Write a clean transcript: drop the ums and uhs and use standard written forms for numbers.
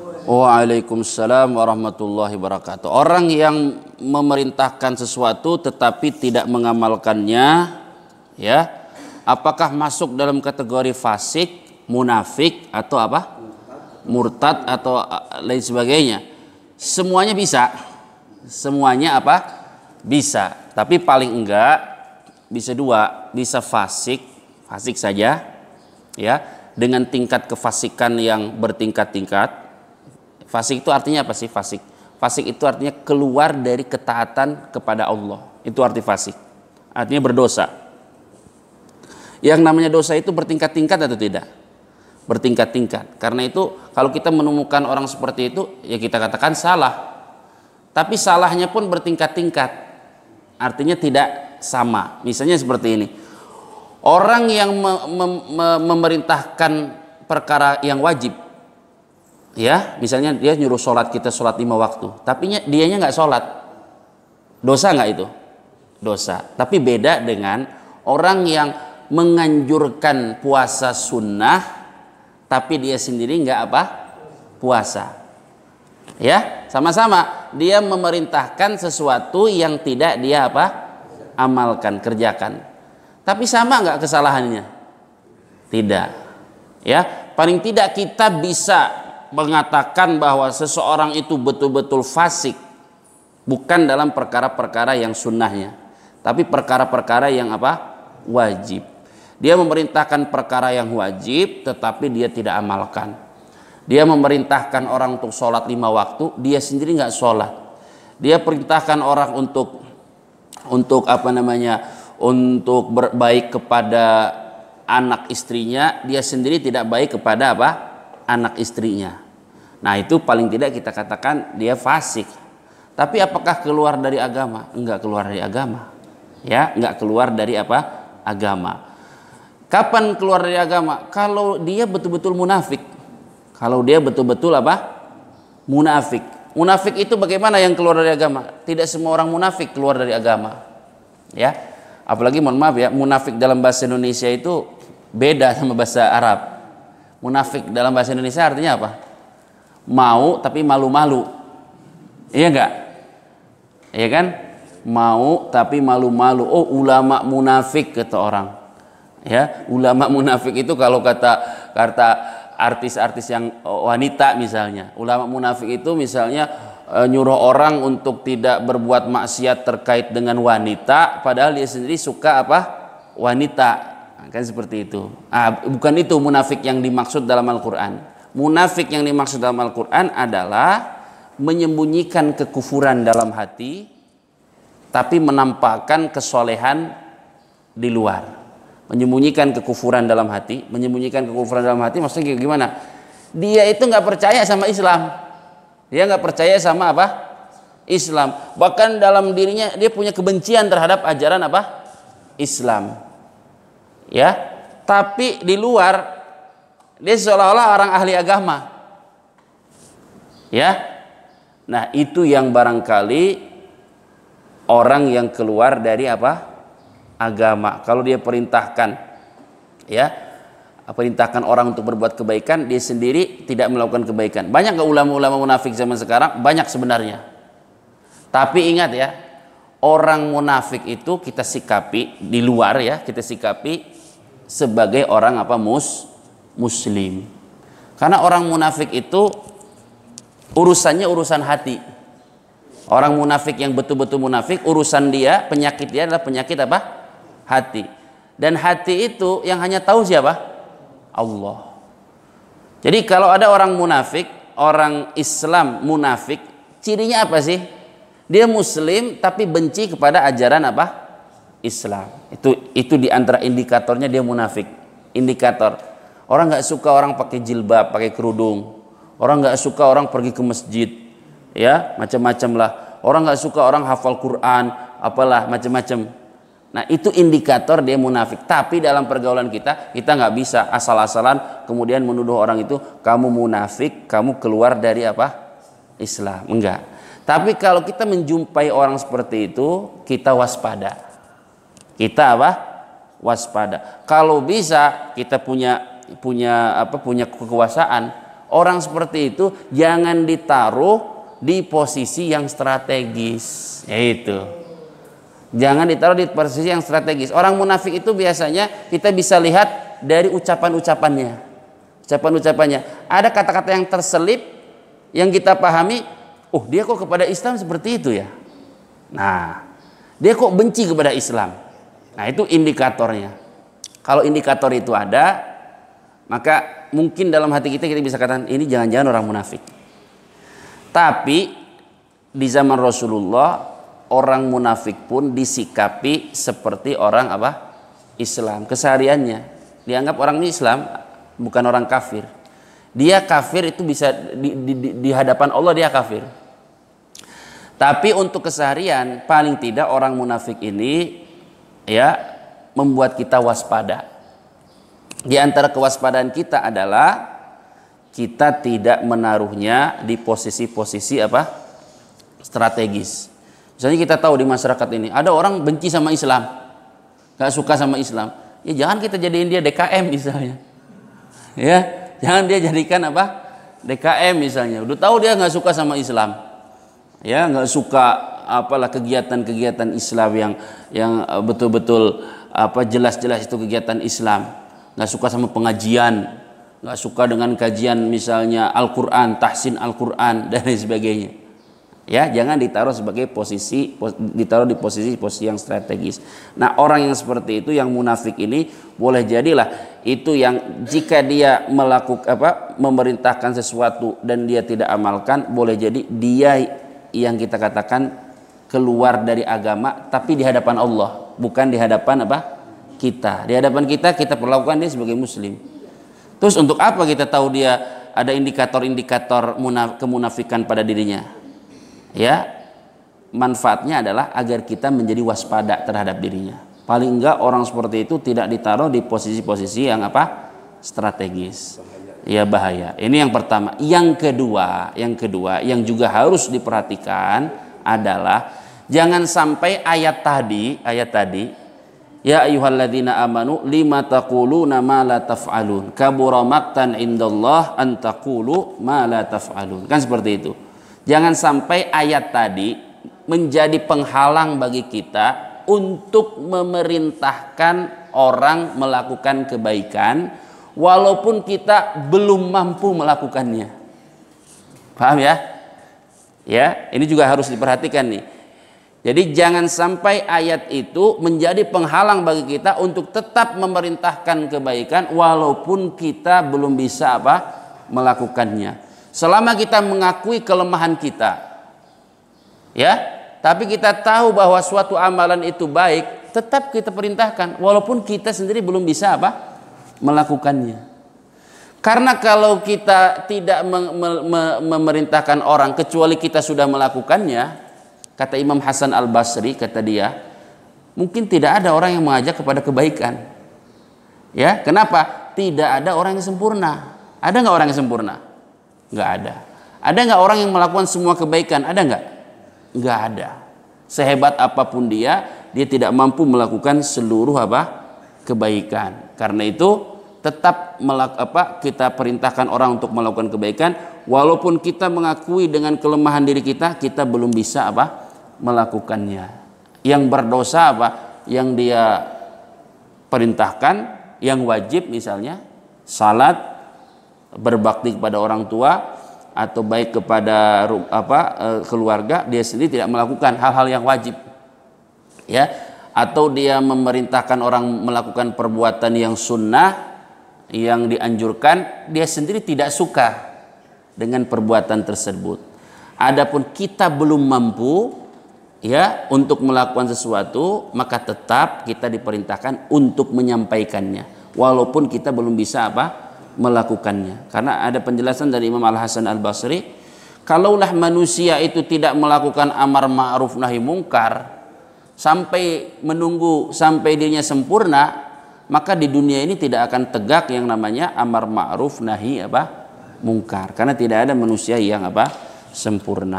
Waalaikumsalam warahmatullahi wabarakatuh. Orang yang memerintahkan sesuatu tetapi tidak mengamalkannya, ya, apakah masuk dalam kategori fasik, munafik, atau apa? Murtad atau lain sebagainya? Semuanya bisa. Semuanya apa? Bisa. Tapi paling enggak bisa dua, bisa fasik saja, ya, dengan tingkat kefasikan yang bertingkat-tingkat. Fasik itu artinya apa sih? Fasik itu artinya keluar dari ketaatan kepada Allah. Itu arti fasik. Artinya berdosa. Yang namanya dosa itu bertingkat-tingkat atau tidak? Bertingkat-tingkat. Karena itu kalau kita menemukan orang seperti itu, ya kita katakan salah. Tapi salahnya pun bertingkat-tingkat. Artinya tidak sama. Misalnya seperti ini. Orang yang memerintahkan perkara yang wajib, ya, misalnya dia nyuruh sholat, kita sholat 5 waktu, tapi dianya nggak sholat, dosa nggak itu? Dosa. Tapi beda dengan orang yang menganjurkan puasa sunnah, tapi dia sendiri nggak apa? Puasa. Ya, sama-sama dia memerintahkan sesuatu yang tidak dia apa? Amalkan, kerjakan. Tapi sama nggak kesalahannya? Tidak. Ya, paling tidak kita bisa mengatakan bahwa seseorang itu betul-betul fasik bukan dalam perkara-perkara yang sunnahnya, tapi perkara-perkara yang apa? Wajib. Dia memerintahkan perkara yang wajib tetapi dia tidak amalkan. Dia memerintahkan orang untuk sholat 5 waktu, dia sendiri nggak sholat. Dia perintahkan orang untuk apa namanya? Untuk berbaik kepada anak istrinya, dia sendiri tidak baik kepada apa? Anak istrinya. Nah, itu paling tidak kita katakan dia fasik. Tapi apakah keluar dari agama? Enggak keluar dari agama. Ya, enggak keluar dari apa? Agama. Kapan keluar dari agama? Kalau dia betul-betul munafik. Kalau dia betul-betul apa? Munafik. Munafik itu bagaimana yang keluar dari agama? Tidak semua orang munafik keluar dari agama. Ya. Apalagi mohon maaf ya, munafik dalam bahasa Indonesia itu beda sama bahasa Arab. Munafik dalam bahasa Indonesia artinya apa? Mau tapi malu-malu. Iya enggak? Iya kan? Mau tapi malu-malu. Oh, ulama munafik kata orang. Ya, ulama munafik itu kalau kata artis-artis yang wanita misalnya. Ulama munafik itu misalnya nyuruh orang untuk tidak berbuat maksiat terkait dengan wanita, padahal dia sendiri suka apa? Wanita. Kan seperti itu. Bukan itu munafik yang dimaksud dalam Al-Quran. Munafik yang dimaksud dalam Al-Quran adalah menyembunyikan kekufuran dalam hati, tapi menampakkan kesolehan di luar. Menyembunyikan kekufuran dalam hati, maksudnya gimana? Dia itu nggak percaya sama Islam. Dia nggak percaya sama apa? Islam. Bahkan dalam dirinya dia punya kebencian terhadap ajaran apa? Islam. Ya, tapi di luar dia seolah-olah orang ahli agama. Ya. Nah, itu yang barangkali orang yang keluar dari apa? Agama. Kalau dia perintahkan, ya, perintahkan orang untuk berbuat kebaikan, dia sendiri tidak melakukan kebaikan. Banyak nggak ulama-ulama munafik zaman sekarang? Banyak sebenarnya. Tapi ingat ya, orang munafik itu kita sikapi di luar ya, kita sikapi sebagai orang apa? Muslim. Karena orang munafik itu urusannya urusan hati. Orang munafik yang betul-betul munafik, urusan dia, penyakit dia adalah penyakit apa? Hati. Dan hati itu yang hanya tahu siapa? Allah. Jadi kalau ada orang munafik, orang Islam munafik, cirinya apa sih? Dia Muslim tapi benci kepada ajaran apa? Islam. Itu di antara indikatornya dia munafik. Indikator. Orang nggak suka orang pakai jilbab, pakai kerudung. Orang nggak suka orang pergi ke masjid, ya macam-macam lah. Orang nggak suka orang hafal Quran, apalah macam-macam. Nah, itu indikator dia munafik. Tapi dalam pergaulan kita nggak bisa asal-asalan kemudian menuduh orang itu kamu munafik, kamu keluar dari apa? Islam. Enggak. Tapi kalau kita menjumpai orang seperti itu, kita waspada. Kita apa? Waspada. Kalau bisa kita punya kekuasaan, orang seperti itu jangan ditaruh di posisi yang strategis. Yaitu jangan ditaruh di posisi yang strategis. Orang munafik itu biasanya kita bisa lihat dari ucapan-ucapannya. Ucapan-ucapannya. Ada kata-kata yang terselip yang kita pahami, oh dia kok kepada Islam seperti itu ya. Nah, dia kok benci kepada Islam. Nah, itu indikatornya. Kalau indikator itu ada, maka mungkin dalam hati kita bisa katakan ini jangan-jangan orang munafik. Tapi di zaman Rasulullah orang munafik pun disikapi seperti orang apa? Islam. Kesehariannya dianggap orang Islam, bukan orang kafir. Dia kafir itu bisa di hadapan Allah dia kafir. Tapi untuk keseharian paling tidak orang munafik ini ya membuat kita waspada. Di antara kewaspadaan kita adalah kita tidak menaruhnya di posisi-posisi apa? Strategis. Misalnya kita tahu di masyarakat ini ada orang benci sama Islam, gak suka sama Islam. Ya jangan kita jadiin dia DKM misalnya. Ya, jangan dia jadikan apa? DKM misalnya. Udah tahu dia nggak suka sama Islam. Ya, nggak suka apalah kegiatan-kegiatan Islam yang betul-betul apa jelas-jelas itu kegiatan Islam. Nggak suka sama pengajian, nggak suka dengan kajian misalnya Al-Quran, tahsin Al-Quran dan lain sebagainya. Ya, jangan ditaruh sebagai ditaruh di posisi yang strategis. Nah, orang yang seperti itu, yang munafik ini, boleh jadilah itu yang jika dia memerintahkan sesuatu dan dia tidak amalkan, boleh jadi dia yang kita katakan keluar dari agama, tapi di hadapan Allah, bukan di hadapan apa? Kita. Di hadapan kita perlakukan dia sebagai muslim. Terus untuk apa kita tahu dia ada indikator-indikator kemunafikan pada dirinya? Ya, manfaatnya adalah agar kita menjadi waspada terhadap dirinya. Paling enggak orang seperti itu tidak ditaruh di posisi-posisi yang apa? Strategis. Ya, bahaya. Ini yang pertama. Yang kedua yang juga harus diperhatikan adalah jangan sampai ayat tadi ya ayyuhalladzina amanu lima taquluna ma la taf'alun kabura maqtan indallah an taqulu ma la taf'alun. Kan seperti itu. Jangan sampai ayat tadi menjadi penghalang bagi kita untuk memerintahkan orang melakukan kebaikan walaupun kita belum mampu melakukannya. Paham ya? Ya, ini juga harus diperhatikan nih. Jadi jangan sampai ayat itu menjadi penghalang bagi kita untuk tetap memerintahkan kebaikan walaupun kita belum bisa apa? Melakukannya. Selama kita mengakui kelemahan kita, ya, tapi kita tahu bahwa suatu amalan itu baik, tetap kita perintahkan, walaupun kita sendiri belum bisa apa? Melakukannya. Karena kalau kita tidak memerintahkan orang, kecuali kita sudah melakukannya, kata Imam Hasan Al-Basri, kata dia, mungkin tidak ada orang yang mengajak kepada kebaikan. Ya, kenapa? Tidak ada orang yang sempurna. Ada nggak orang yang sempurna? Nggak ada. Ada nggak orang yang melakukan semua kebaikan? Ada nggak? Nggak ada. Sehebat apapun dia tidak mampu melakukan seluruh apa? Kebaikan. Karena itu tetap kita perintahkan orang untuk melakukan kebaikan, walaupun kita mengakui dengan kelemahan diri kita belum bisa apa? Melakukannya. Yang berdosa apa? Yang dia perintahkan, yang wajib misalnya salat, berbakti kepada orang tua atau baik kepada keluarga, dia sendiri tidak melakukan hal-hal yang wajib, ya, atau dia memerintahkan orang melakukan perbuatan yang sunnah yang dianjurkan, dia sendiri tidak suka dengan perbuatan tersebut. Adapun kita belum mampu ya untuk melakukan sesuatu, maka tetap kita diperintahkan untuk menyampaikannya walaupun kita belum bisa apa? Melakukannya. Karena ada penjelasan dari Imam Al-Hasan Al-Basri, kalaulah manusia itu tidak melakukan amar ma'ruf nahi mungkar sampai menunggu sampai dirinya sempurna, maka di dunia ini tidak akan tegak yang namanya amar ma'ruf nahi mungkar, karena tidak ada manusia yang sempurna.